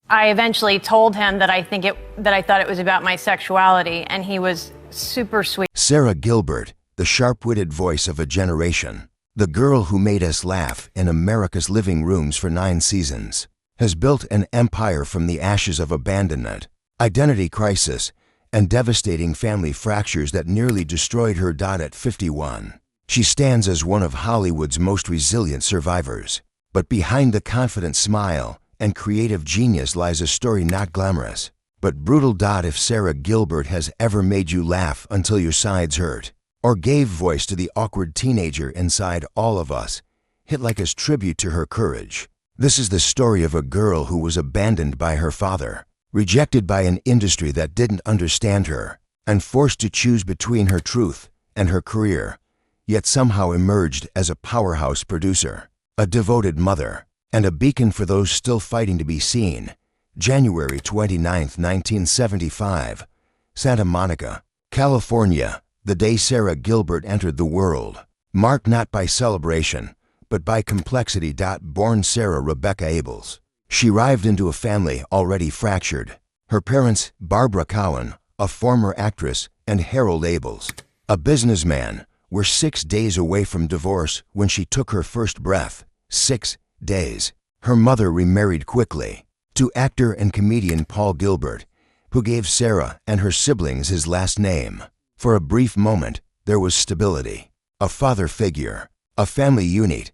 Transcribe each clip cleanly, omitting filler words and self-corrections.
I eventually told him that I thought it was about my sexuality, and he was super sweet. Sara Gilbert, the sharp-witted voice of a generation, the girl who made us laugh in America's living rooms for 9 seasons, has built an empire from the ashes of abandonment, identity crisis, and devastating family fractures that nearly destroyed her at 51. She stands as one of Hollywood's most resilient survivors. But behind the confident smile and creative genius lies a story not glamorous, but brutal. If Sara Gilbert has ever made you laugh until your sides hurt, or gave voice to the awkward teenager inside all of us, hit like as tribute to her courage. This is the story of a girl who was abandoned by her father, rejected by an industry that didn't understand her, and forced to choose between her truth and her career, yet somehow emerged as a powerhouse producer, a devoted mother, and a beacon for those still fighting to be seen. January 29, 1975, Santa Monica, California, the day Sara Gilbert entered the world, marked not by celebration, but by complexity. Born Sarah Rebecca Abels, she arrived into a family already fractured. Her parents, Barbara Cowan, a former actress, and Harold Abels, a businessman, were 6 days away from divorce when she took her first breath. 6 days. Her mother remarried quickly to actor and comedian Paul Gilbert, who gave Sarah and her siblings his last name. For a brief moment, there was stability, a father figure, a family unit.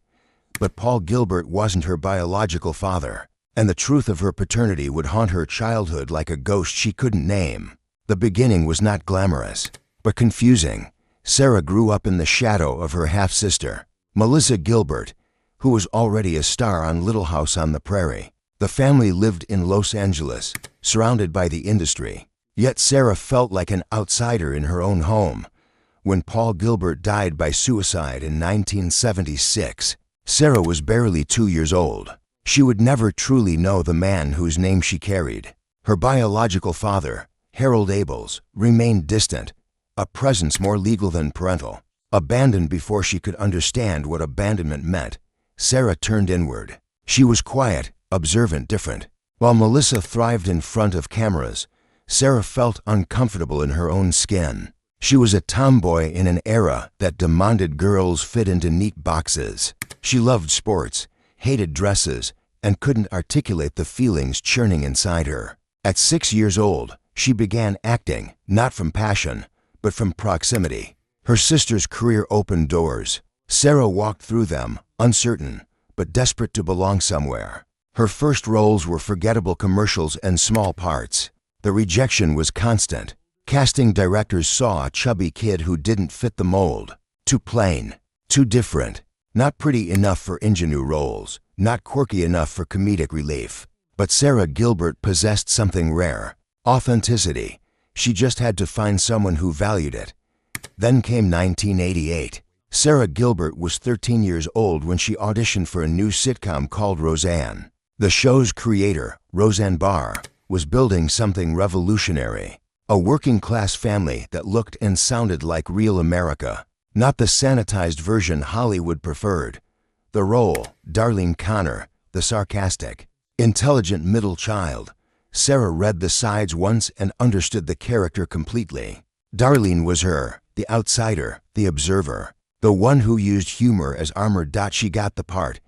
But Paul Gilbert wasn't her biological father, and the truth of her paternity would haunt her childhood like a ghost she couldn't name. The beginning was not glamorous, but confusing. Sarah grew up in the shadow of her half-sister, Melissa Gilbert, who was already a star on Little House on the Prairie. The family lived in Los Angeles, surrounded by the industry. Yet Sarah felt like an outsider in her own home. When Paul Gilbert died by suicide in 1976, Sarah was barely 2 years old. She would never truly know the man whose name she carried. Her biological father, Harold Abels, remained distant, a presence more legal than parental. Abandoned before she could understand what abandonment meant, Sarah turned inward. She was quiet, observant, different. While Melissa thrived in front of cameras, Sarah felt uncomfortable in her own skin. She was a tomboy in an era that demanded girls fit into neat boxes. She loved sports, hated dresses, and couldn't articulate the feelings churning inside her. At 6 years old, she began acting, not from passion, but from proximity. Her sister's career opened doors. Sarah walked through them, uncertain, but desperate to belong somewhere. Her first roles were forgettable commercials and small parts. The rejection was constant. Casting directors saw a chubby kid who didn't fit the mold. Too plain, too different, not pretty enough for ingenue roles, not quirky enough for comedic relief. But Sara Gilbert possessed something rare: authenticity. She just had to find someone who valued it. Then came 1988. Sara Gilbert was 13 years old when she auditioned for a new sitcom called Roseanne. The show's creator, Roseanne Barr, was building something revolutionary. A working-class family that looked and sounded like real America, not the sanitized version Hollywood preferred. The role, Darlene Connor, the sarcastic, intelligent middle child. Sarah read the sides once and understood the character completely. Darlene was her, the outsider, the observer, the one who used humor as armor. She got the part.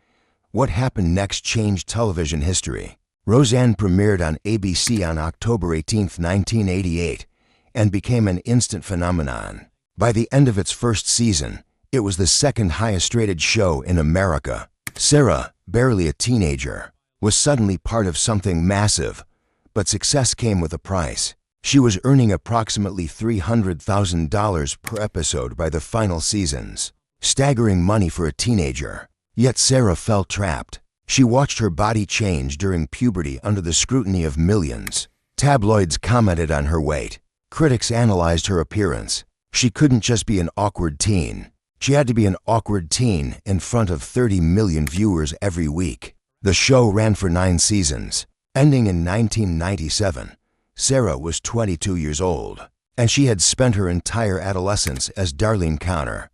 What happened next changed television history. Roseanne premiered on ABC on October 18, 1988, and became an instant phenomenon. By the end of its first season, it was the second highest-rated show in America. Sarah, barely a teenager, was suddenly part of something massive. But success came with a price. She was earning approximately $300,000 per episode by the final seasons. Staggering money for a teenager. Yet Sarah felt trapped. She watched her body change during puberty under the scrutiny of millions. Tabloids commented on her weight. Critics analyzed her appearance. She couldn't just be an awkward teen. She had to be an awkward teen in front of 30 million viewers every week. The show ran for 9 seasons. Ending in 1997, Sarah was 22 years old, and she had spent her entire adolescence as Darlene Connor.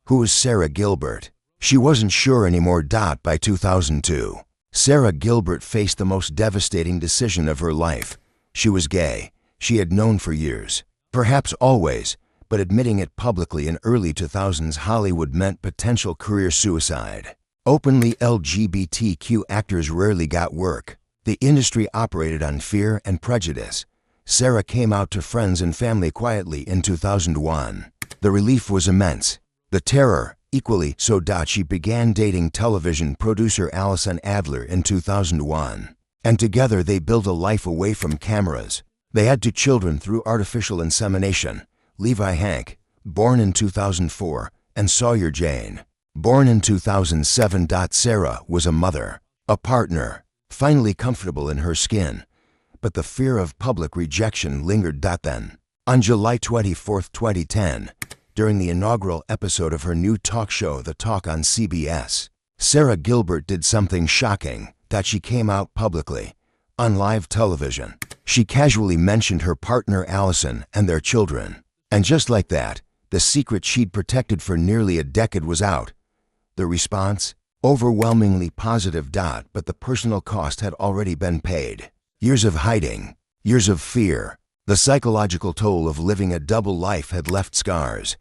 Who was Sara Gilbert? She wasn't sure anymore. By 2002, Sara Gilbert faced the most devastating decision of her life. She was gay. She had known for years, perhaps always, but admitting it publicly in early 2000s Hollywood meant potential career suicide. Openly LGBTQ actors rarely got work. The industry operated on fear and prejudice. Sara came out to friends and family quietly in 2001. The relief was immense. The terror, equally so. She began dating television producer Allison Adler in 2001. And together they built a life away from cameras. They had 2 children through artificial insemination: Levi Hank, born in 2004, and Sawyer Jane, born in 2007. Sara was a mother, a partner, finally comfortable in her skin. But the fear of public rejection lingered. Then, on July 24, 2010, during the inaugural episode of her new talk show The Talk on CBS, Sara Gilbert did something shocking. She came out publicly, on live television. She casually mentioned her partner Allison and their children. And just like that, the secret she'd protected for nearly a decade was out. The response? Overwhelmingly positive. But the personal cost had already been paid. Years of hiding, years of fear. The psychological toll of living a double life had left scars.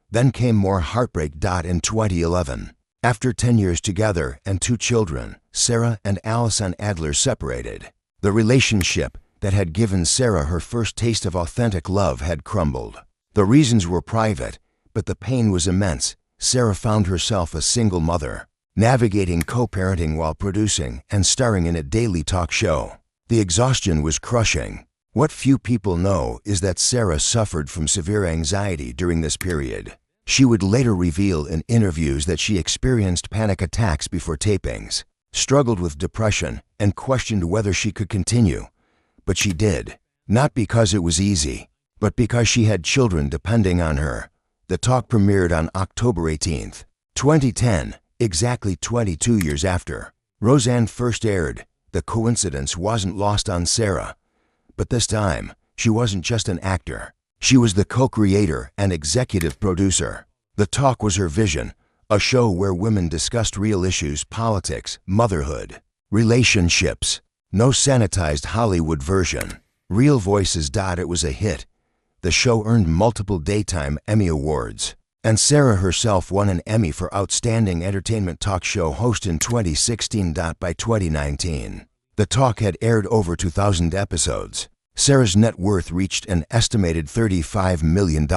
Then came more heartbreak. In 2011, after 10 years together and 2 children, Sara and Allison Adler separated. The relationship that had given Sara her first taste of authentic love had crumbled. The reasons were private, but the pain was immense. Sara found herself a single mother, navigating co-parenting while producing and starring in a daily talk show. The exhaustion was crushing. What few people know is that Sara suffered from severe anxiety during this period. She would later reveal in interviews that she experienced panic attacks before tapings, struggled with depression, and questioned whether she could continue. But she did, not because it was easy, but because she had children depending on her. The talk premiered on October 18, 2010, exactly 22 years after Roseanne first aired. The coincidence wasn't lost on Sara. But this time, she wasn't just an actor. She was the co-creator and executive producer. The Talk was her vision, a show where women discussed real issues: politics, motherhood, relationships. No sanitized Hollywood version. Real voices. It was a hit. The show earned multiple Daytime Emmy Awards. And Sara herself won an Emmy for Outstanding Entertainment Talk Show Host in 2016. By 2019, The Talk had aired over 2,000 episodes. Sara's net worth reached an estimated $35 million.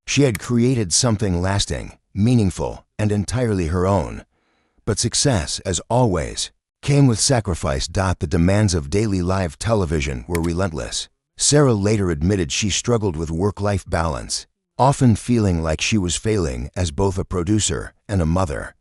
She had created something lasting, meaningful, and entirely her own. But success, as always, came with sacrifice. The demands of daily live television were relentless. Sara later admitted she struggled with work-life balance, often feeling like she was failing as both a producer and a mother.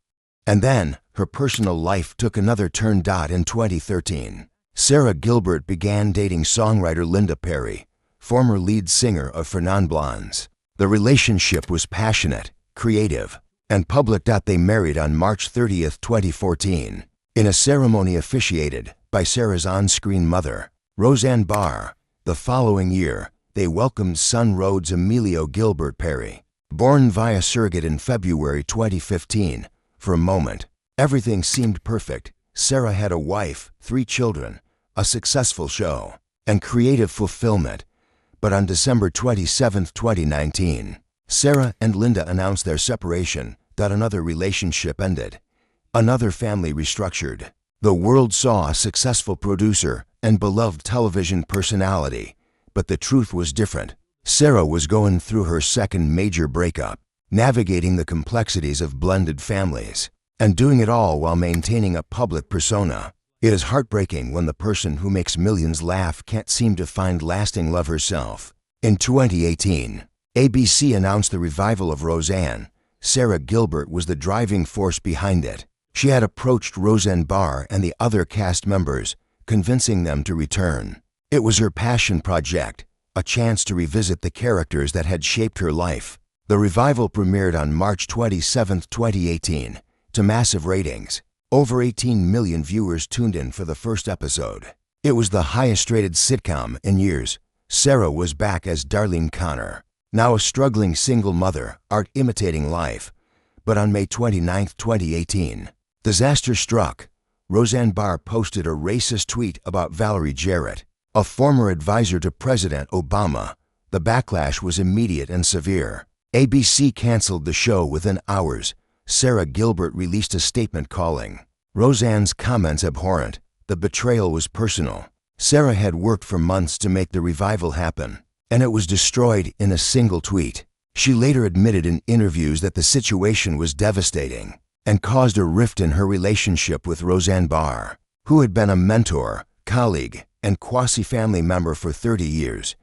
And then, her personal life took another turn. In 2013, Sara Gilbert began dating songwriter Linda Perry, former lead singer of Fernand Blondes. The relationship was passionate, creative, and public. They married on March 30, 2014, in a ceremony officiated by Sara's on-screen mother, Roseanne Barr. The following year, they welcomed son Rhodes Emilio Gilbert Perry, born via surrogate in February 2015. For a moment, everything seemed perfect. Sara had a wife, 3 children, a successful show, and creative fulfillment. But on December 27, 2019, Sara and Linda announced their separation. Another relationship ended. Another family restructured. The world saw a successful producer and beloved television personality, but the truth was different. Sara was going through her second major breakup, navigating the complexities of blended families, and doing it all while maintaining a public persona. It is heartbreaking when the person who makes millions laugh can't seem to find lasting love herself. In 2018, ABC announced the revival of Roseanne. Sara Gilbert was the driving force behind it. She had approached Roseanne Barr and the other cast members, convincing them to return. It was her passion project, a chance to revisit the characters that had shaped her life. The revival premiered on March 27, 2018, to massive ratings. Over 18 million viewers tuned in for the first episode. It was the highest-rated sitcom in years. Sara was back as Darlene Connor, now a struggling single mother, art imitating life. But on May 29, 2018, disaster struck. Roseanne Barr posted a racist tweet about Valerie Jarrett, a former advisor to President Obama. The backlash was immediate and severe. ABC canceled the show within hours. Sara Gilbert released a statement calling Roseanne's comments abhorrent. The betrayal was personal. Sara had worked for months to make the revival happen, and it was destroyed in a single tweet. She later admitted in interviews that the situation was devastating and caused a rift in her relationship with Roseanne Barr, who had been a mentor, colleague, and quasi-family member for 30 years.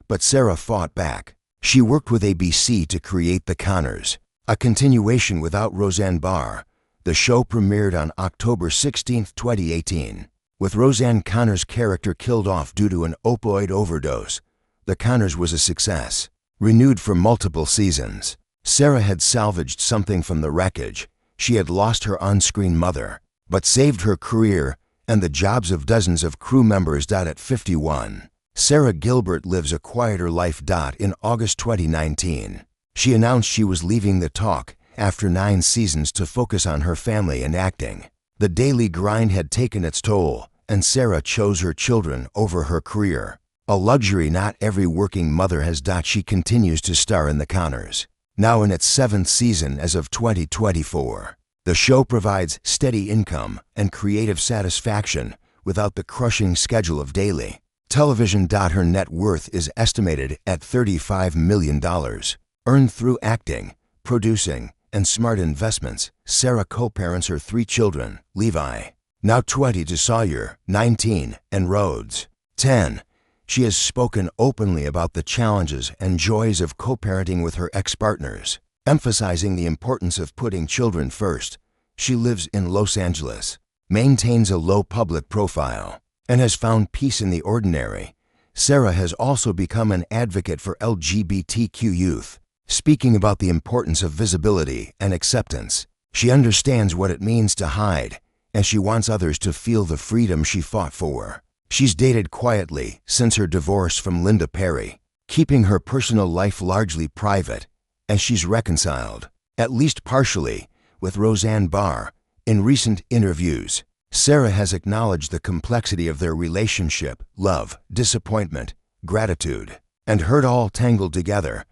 But Sara fought back. She worked with ABC to create The Conners, a continuation without Roseanne Barr. The show premiered on October 16, 2018. With Roseanne Connor's character killed off due to an opioid overdose, The Conners was a success. Renewed for multiple seasons, Sara had salvaged something from the wreckage. She had lost her on-screen mother, but saved her career and the jobs of dozens of crew members. At 51, Sara Gilbert lives a quieter life. In August 2019, she announced she was leaving the talk after 9 seasons to focus on her family and acting. The daily grind had taken its toll, and Sara chose her children over her career, a luxury not every working mother has. She continues to star in The Conners, now in its 7th season as of 2024. The show provides steady income and creative satisfaction without the crushing schedule of daily television. Her net worth is estimated at $35 million, earned through acting, producing, and smart investments. Sara co-parents her 3 children, Levi, now 20, to Sawyer, 19, and Rhodes, 10. She has spoken openly about the challenges and joys of co-parenting with her ex-partners, emphasizing the importance of putting children first. She lives in Los Angeles, maintains a low public profile, and has found peace in the ordinary. Sara has also become an advocate for LGBTQ youth, speaking about the importance of visibility and acceptance. She understands what it means to hide, and she wants others to feel the freedom she fought for. She's dated quietly since her divorce from Linda Perry, keeping her personal life largely private, and she's reconciled, at least partially, with Roseanne Barr. In recent interviews, Sara has acknowledged the complexity of their relationship, love, disappointment, gratitude, and hurt all tangled together.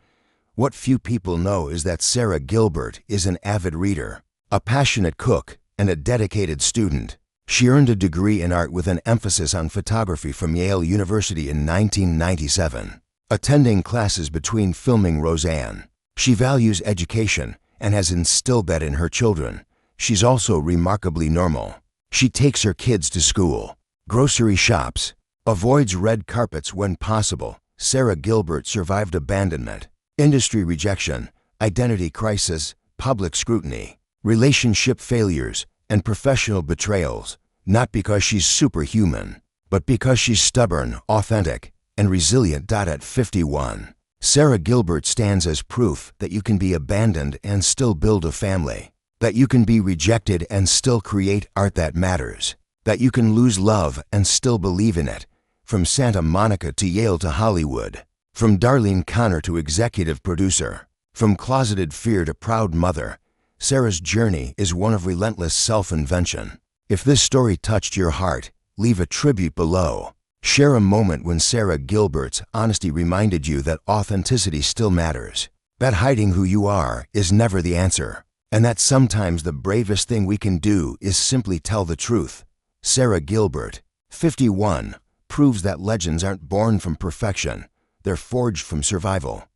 What few people know is that Sara Gilbert is an avid reader, a passionate cook, and a dedicated student. She earned a degree in art with an emphasis on photography from Yale University in 1997, attending classes between filming Roseanne. She values education and has instilled that in her children. She's also remarkably normal. She takes her kids to school, grocery shops, avoids red carpets when possible. Sara Gilbert survived abandonment, industry rejection, identity crisis, public scrutiny, relationship failures, and professional betrayals, not because she's superhuman, but because she's stubborn, authentic, and resilient. At 51, Sara Gilbert stands as proof that you can be abandoned and still build a family, that you can be rejected and still create art that matters, that you can lose love and still believe in it. From Santa Monica to Yale to Hollywood, from Darlene Connor to executive producer, from closeted fear to proud mother, Sara's journey is one of relentless self-invention. If this story touched your heart, leave a tribute below. Share a moment when Sara Gilbert's honesty reminded you that authenticity still matters, that hiding who you are is never the answer, and that sometimes the bravest thing we can do is simply tell the truth. Sara Gilbert, 51, proves that legends aren't born from perfection, they're forged from survival.